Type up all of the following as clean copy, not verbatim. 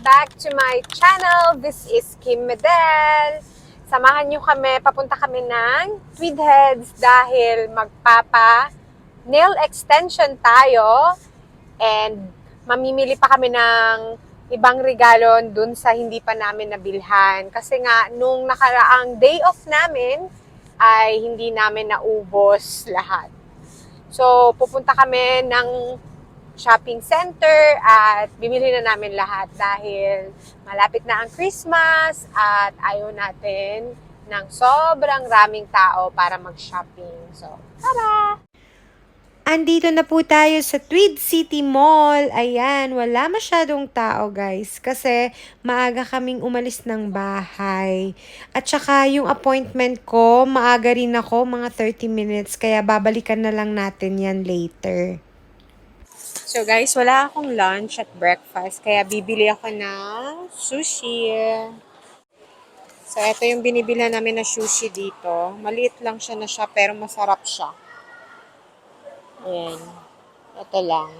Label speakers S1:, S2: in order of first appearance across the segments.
S1: back to my channel. This is Kim Medel. Samahan nyo kami, papunta kami ng Tweed Heads dahil nail extension tayo and mamimili pa kami ng ibang regalo dun sa hindi pa namin nabilhan. Kasi nga, nung nakaraang day off namin, ay hindi namin naubos lahat. So, pupunta kami ng shopping center at bimili na namin lahat dahil malapit na ang Christmas at ayaw natin ng sobrang raming tao para mag-shopping. So, tara!
S2: Andito na po tayo sa Tweed City Mall. Ayan, wala masyadong tao guys kasi maaga kaming umalis ng bahay. At saka yung appointment ko, maaga rin ako, mga 30 minutes. Kaya babalikan na lang natin yan later.
S1: So guys, wala akong lunch at breakfast kaya bibili ako ng sushi. So ito yung binibilhan namin na sushi dito. Maliit lang siya pero masarap siya. Ayan. Ito lang.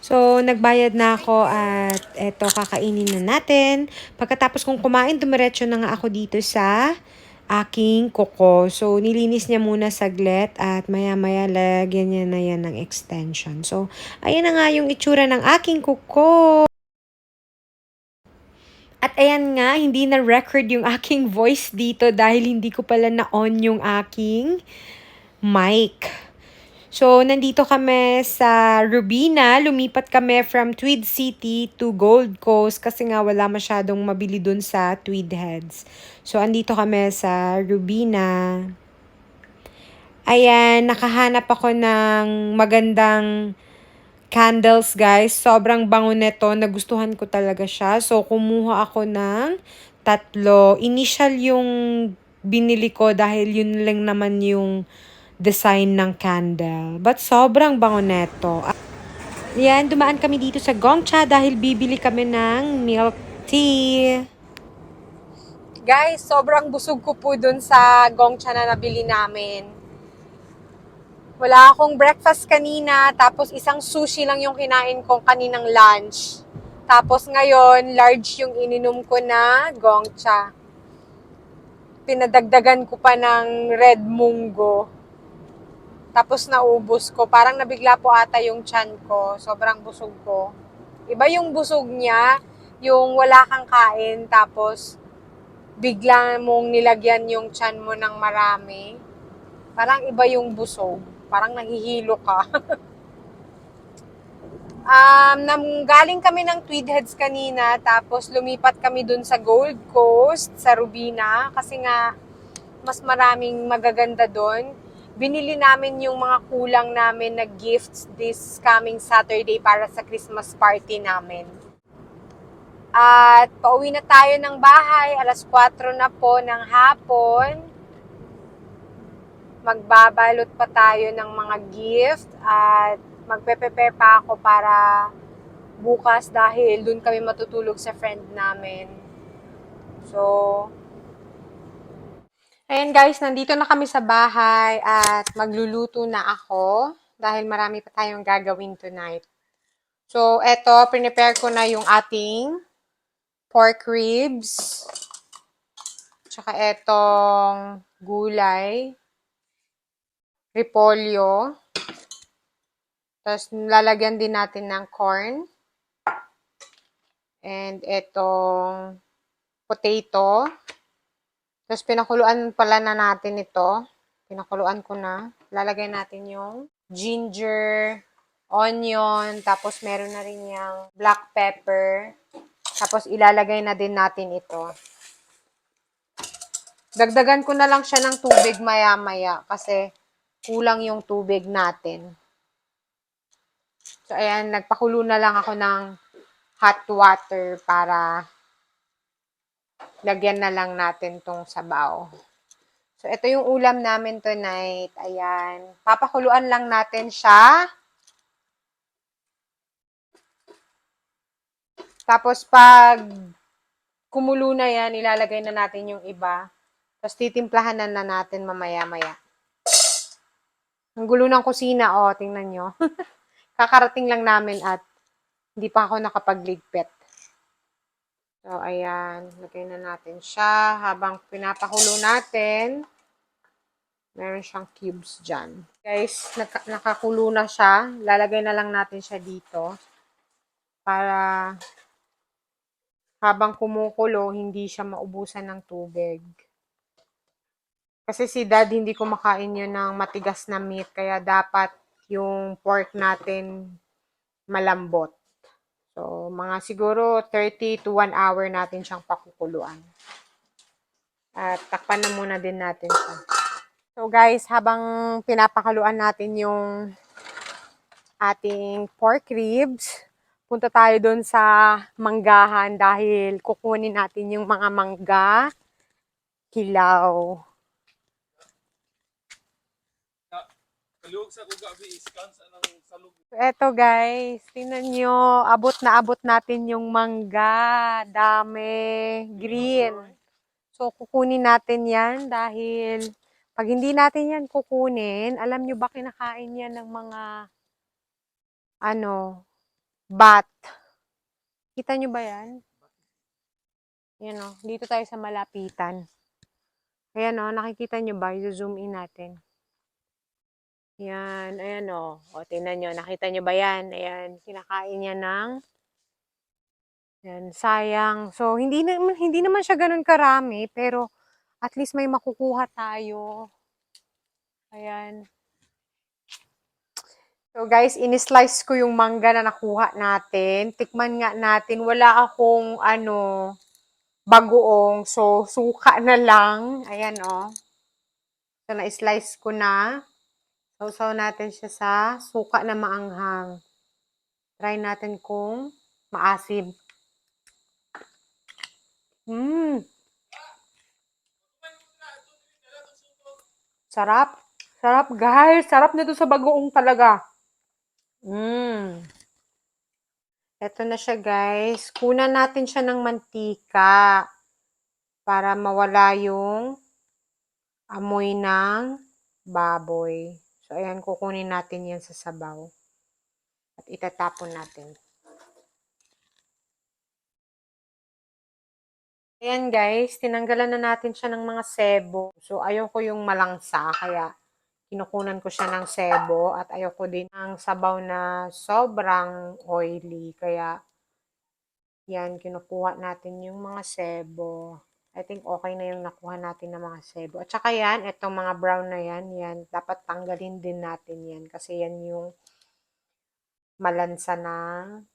S2: So, nagbayad na ako at eto, kakainin na natin. Pagkatapos kong kumain, dumiretso na nga ako dito sa aking kuko. So, nilinis niya muna saglit at maya-maya lagyan niya na yan ng extension. So, ayan na nga yung itsura ng aking kuko. At ayan nga, hindi na record yung aking voice dito dahil hindi ko pala na-on yung aking mic. So, nandito kami sa Rubina. Lumipat kami from Tweed City to Gold Coast kasi nga wala masyadong mabili dun sa Tweed Heads. So, andito kami sa Rubina. Ayan, nakahanap ako ng magandang candles, guys. Sobrang bango nito. Nagustuhan ko talaga siya. So, kumuha ako ng 3. Initial yung binili ko dahil yun lang naman yung design ng candle. But sobrang bango neto. Yan, dumaan kami dito sa Gongcha dahil bibili kami ng milk tea.
S1: Guys, sobrang busog ko po dun sa Gongcha na nabili namin. Wala akong breakfast kanina, tapos isang sushi lang yung kinain ko kaninang lunch. Tapos ngayon, large yung ininom ko na Gongcha. Pinadagdagan ko pa ng red munggo. Tapos naubos ko. Parang nabigla po ata yung tiyan ko. Sobrang busog ko. Iba yung busog niya, yung wala kang kain, tapos bigla mong nilagyan yung tiyan mo ng marami. Parang iba yung busog. Parang nahihilo ka. Galing kami ng Tweed Heads kanina, tapos lumipat kami dun sa Gold Coast, sa Rubina, kasi nga mas maraming magaganda dun. Binili namin yung mga kulang namin na gifts this coming Saturday para sa Christmas party namin. At pauwi na tayo ng bahay, alas 4 na po ng hapon. Magbabalot pa tayo ng mga gift at magpe-prepare pa ako para bukas dahil dun kami matutulog sa friend namin. So, ayan guys, nandito na kami sa bahay at magluluto na ako dahil marami pa tayong gagawin tonight. So, eto, prepare ko na yung ating pork ribs. Tsaka etong gulay. Repolyo. Tapos, lalagyan din natin ng corn. And etong potato. Tapos, pinakuluan pala na natin ito. Pinakuluan ko na. Lalagay natin yung ginger, onion, tapos meron na rin yung black pepper. Tapos, ilalagay na din natin ito. Dagdagan ko na lang siya ng tubig maya-maya kasi kulang yung tubig natin. So, ayan, nagpakulo na lang ako ng hot water para lagyan na lang natin tong sabaw. So, ito yung ulam namin tonight. Ayan. Papakuluan lang natin siya. Tapos, pag kumulo na yan, ilalagay na natin yung iba. Tapos, titimplahan na natin mamaya-maya. Ang gulo ng kusina, oh. Tingnan nyo. Kakarating lang namin at Hindi pa ako nakapagligpit. So, ayan. Lagay na natin siya. Habang pinapakulo natin, meron siyang cubes dyan. Guys, nakakulo na siya. Lalagay na lang natin siya dito. Para habang kumukulo, hindi siya maubusan ng tubig. Kasi si Dad hindi kumakain yun ng matigas na meat. Kaya dapat yung pork natin malambot. So, mga siguro 30 to 1 hour natin siyang pakukuluan. At takpan na muna din natin siya. So guys, habang pinapakaluan natin yung ating pork ribs, punta tayo doon sa manggahan dahil kukunin natin yung mga mangga, hilaw. So eto guys, tingnan nyo, abot natin yung mangga, dami, green. So kukunin natin yan dahil pag hindi natin yan kukunin, alam nyo ba kinakain yan ng mga bat. Kita nyo ba yan? Yan o, dito tayo sa malapitan. Ayan o, nakikita nyo ba? I-zoom in natin. Yan, ayan o. O, tingnan nyo, nakita nyo ba yan? Ayan, kinakain niya ng yan, sayang. So, hindi naman siya ganun karami, pero at least may makukuha tayo. Ayan. So guys, in-slice ko yung mangga na nakuha natin. Tikman nga natin. Wala akong bagoong. So, suka na lang. Ayan So, na-slice ko na. Sausaw natin siya sa suka na maanghang. Try natin kung maasim. Sarap. Sarap guys. Sarap nito sa bagoong talaga. Ito na siya guys. Kunan natin siya ng mantika para mawala yung amoy ng baboy. So, ayan, kukunin natin yan sa sabaw. At itatapon natin. Ayan guys, tinanggalan na natin siya ng mga sebo. So, ayoko yung malangsa, kaya kinukunan ko siya ng sebo. At ayoko din ng sabaw na sobrang oily. Kaya, yan, kinukuha natin yung mga sebo. I think okay na yung nakuha natin ng mga sebo. At saka yan, itong mga brown na yan, dapat tanggalin din natin yan. Kasi yan yung malansa ng,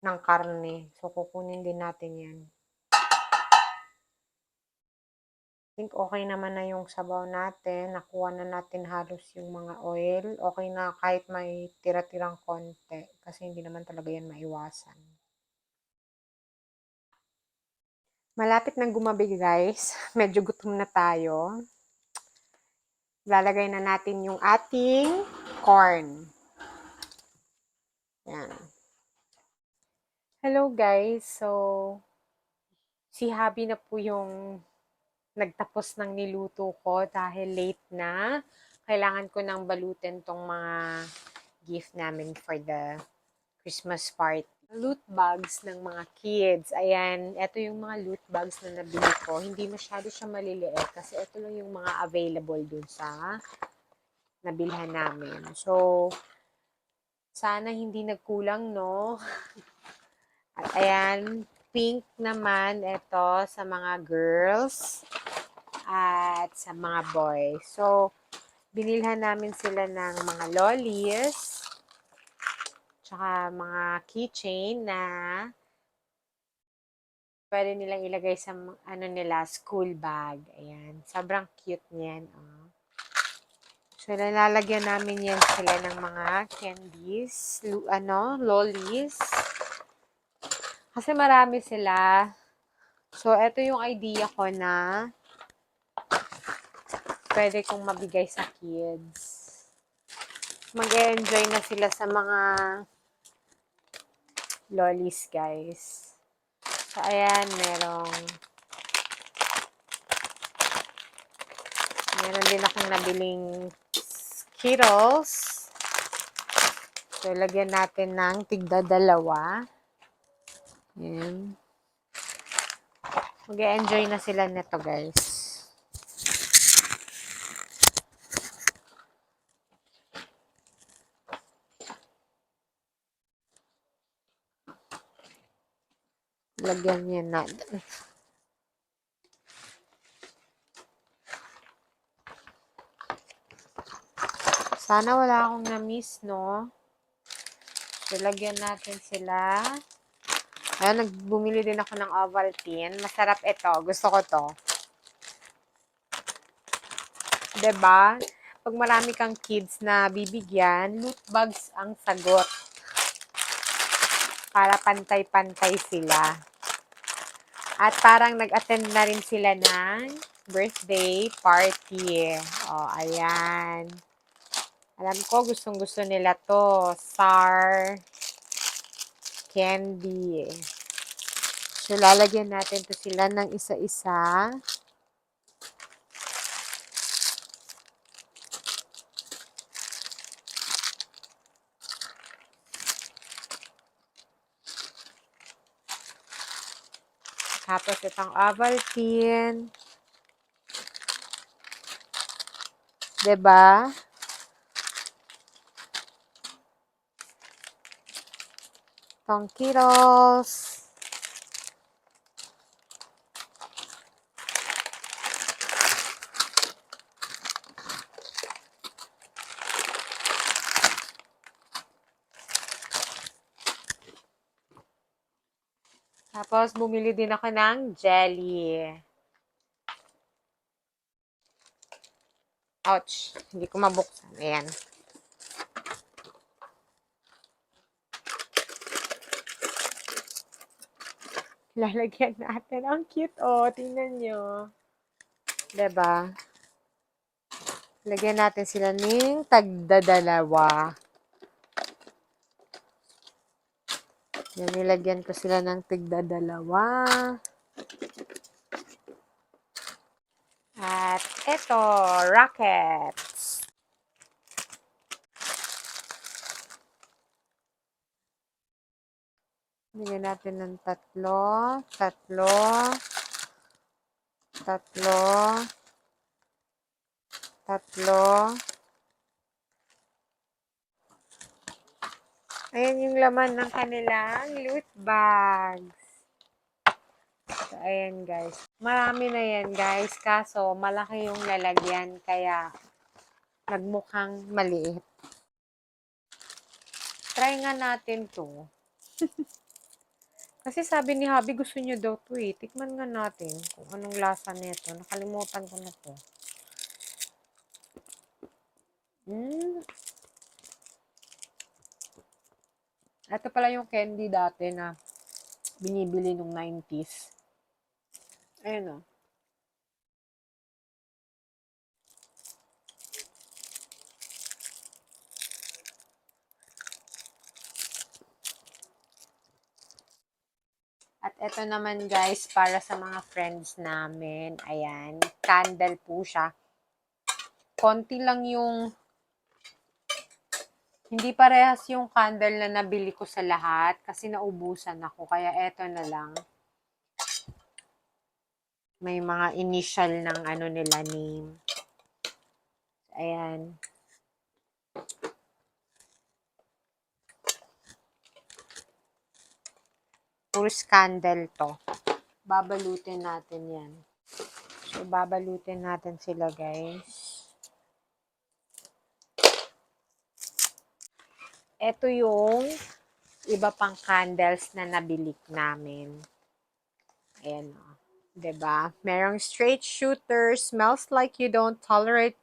S1: ng karne. So, kukunin din natin yan. I think okay naman na yung sabaw natin. Nakuha na natin halos yung mga oil. Okay na kahit may tira-tirang konti. Kasi hindi naman talaga yan maiwasan. Malapit nang gumabi guys. Medyo gutom na tayo. Lalagay na natin yung ating corn. Yan. Hello guys. So, si Habi na po yung nagtapos ng niluto ko dahil late na. Kailangan ko nang balutin tong mga gift namin for the Christmas party. Loot bags ng mga kids. Ayan, ito yung mga loot bags na nabili ko. Hindi masyado siya maliliit kasi ito lang yung mga available dun sa nabilhan namin. So, sana hindi nagkulang, no? At ayan, pink naman ito sa mga girls at sa mga boys. So, binilhan namin sila ng mga lollies, tsaka mga keychain na pwede nilang ilagay sa school bag. Ayan, sobrang cute niyan. So, nalalagyan namin yan sila ng mga candies, lollies. Kasi marami sila. So, ito yung idea ko na pwede kong mabigay sa kids. Mag-enjoy na sila sa mga lollies, guys. So, ayan, meron din akong nabiling Skittles. So, lagyan natin ng tigda-dalawa. Ayan. Mag-enjoy na sila nito, guys. Lagyan niya natin. Sana wala akong na-miss, no? So, lagyan natin sila. Ayan, bumili din ako ng Ovaltine. Masarap ito. Gusto ko to. 'Di ba? Pag marami kang kids na bibigyan, loot bags ang sagot. Para pantay-pantay sila. At parang nag-attend na rin sila ng birthday party. O, ayan. Alam ko, gustong-gusto nila to. Star candy. So, lalagyan natin to sila ng isa-isa. Tapos, itong Ovaltine. 'Di ba? Itong Kittles. Tapos, bumili din ako ng jelly. Ouch! Hindi ko mabuksan. Ayan. Lalagyan natin. Ang cute, oh. Tingnan nyo. 'Di ba? Lagyan natin sila ng tagdadalawa. Yan, nilagyan ko sila ng tigdadalawa. At eto, rockets. Bigyan natin ng tatlo, tatlo, tatlo, tatlo. Ayan yung laman ng kanilang loot bags. So, ayan guys. Marami na yan guys. Kaso, malaki yung lalagyan. Kaya, nagmukhang maliit. Try nga natin to. Kasi sabi ni Habi, gusto niyo daw to eh. Tikman nga natin kung anong lasa nito. Nakalimutan ko na to. Ito pala yung candy dati na binibili nung 90s. Ayan o. At ito naman guys, para sa mga friends namin. Ayan, candle po siya. Konti lang yung, hindi parehas yung candle na nabili ko sa lahat kasi naubusan ako. Kaya eto na lang. May mga initial ng ano nila name. Ayan. Pulse candle to. Babalutin natin yan. So, babalutin natin sila, guys. Ito yung iba pang candles na nabili namin. Ayan o. Diba? Merong straight shooter, smells like you don't tolerate.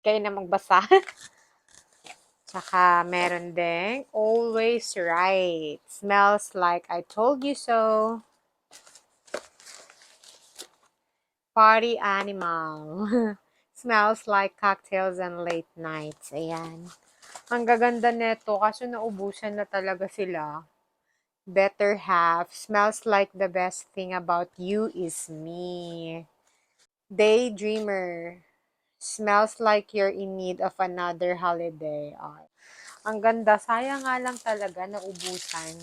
S1: Kayo na magbasa. Tsaka, meron ding always right. Smells like I told you so. Party animal. Smells like cocktails and late nights. Ayan. Ang gaganda nito kaso naubusan na talaga sila. Better half. Smells like the best thing about you is me. Daydreamer. Smells like you're in need of another holiday. Ay, ang ganda. Sayang nga lang talaga naubusan.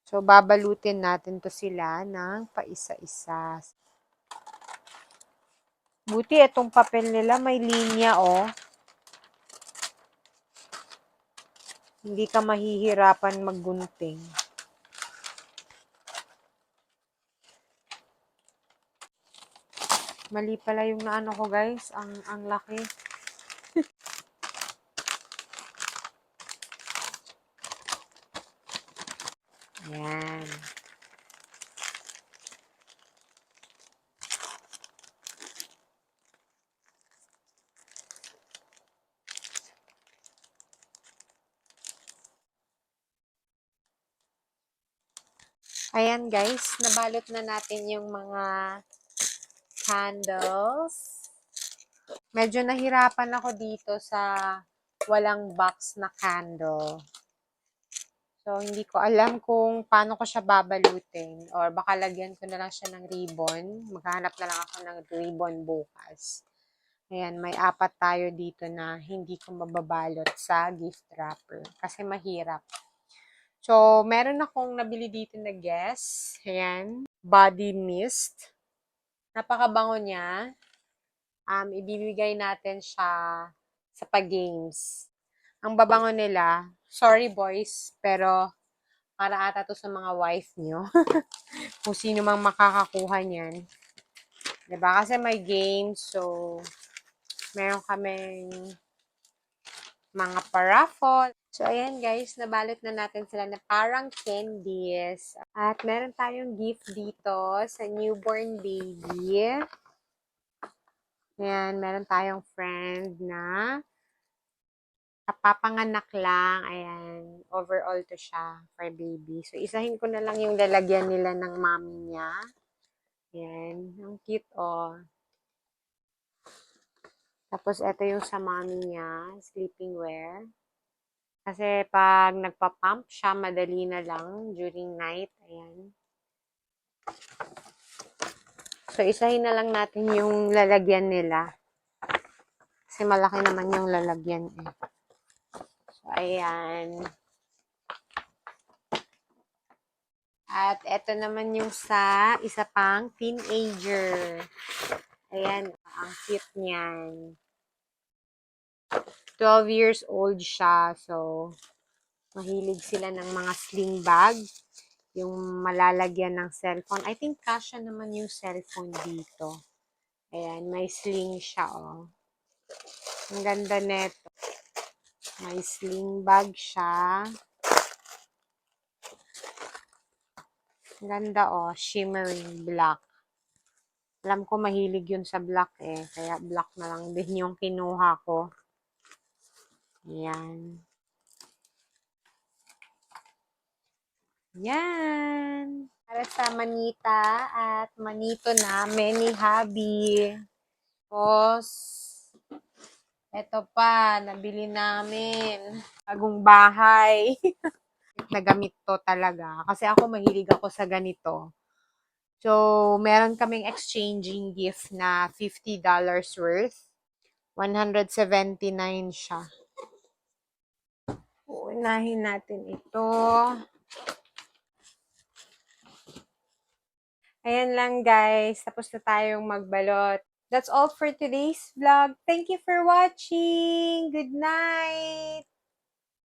S1: So, babalutin natin to sila ng paisa-isa. Buti itong papel nila may linya, oh. Hindi ka mahihirapan maggunting. Mali pala yung naano ko, guys. Ang laki. Ayan. Ayan, guys. Nabalot na natin yung mga candles. Medyo nahirapan ako dito sa walang box na candle. So, hindi ko alam kung paano ko siya babalutin or baka lagyan ko na lang siya ng ribbon. Maghanap na lang ako ng ribbon bukas. Ayan, may 4 tayo dito na hindi ko mababalot sa gift wrapper kasi mahirap. So, meron akong nabili dito na Guess. Ayan, body mist. Napakabango niya. Ibibigay natin siya sa pag-games. Ang babango nila, sorry boys, pero para ata to sa mga wife nyo. Kung sino mang makakakuha niyan. Diba? Kasi may games, so meron kaming mga paraffol. So, ayan guys, nabalot na natin sila na parang candies. At meron tayong gift dito sa newborn baby. Ayan, meron tayong friend na kapapanganak lang. Ayan, overall to siya for baby. So, isahin ko na lang yung lalagyan nila ng mommy niya. Ayan, ang cute oh. Tapos, ito yung sa mommy niya, sleeping wear. Kasi pag nagpa-pump siya, madali na lang during night. Ayan. So, isahin na lang natin yung lalagyan nila. Kasi malaki naman yung lalagyan eh. So, ayan. At ito naman yung sa isa pang teenager. Ayan, ang cute niyan. 12 years old siya. So, mahilig sila ng mga sling bag. Yung malalagyan ng cellphone. I think kasya naman yung cellphone dito. Ayan, may sling siya, oh. Ang ganda neto. May sling bag siya. Ang ganda, oh. Shimmering black. Alam ko mahilig yun sa black, eh. Kaya black na lang din yung kinuha ko. Ayan. Yan. Para sa manita at manito namin ni Habi. Tapos, eto pa, nabili namin. Bagong bahay. Nagamit to talaga. Kasi ako mahilig ako sa ganito. So, meron kaming exchanging gift na $50 worth. 179 siya. Uunahin natin ito. Ayan lang guys. Tapos na tayong magbalot. That's all for today's vlog. Thank you for watching. Good night!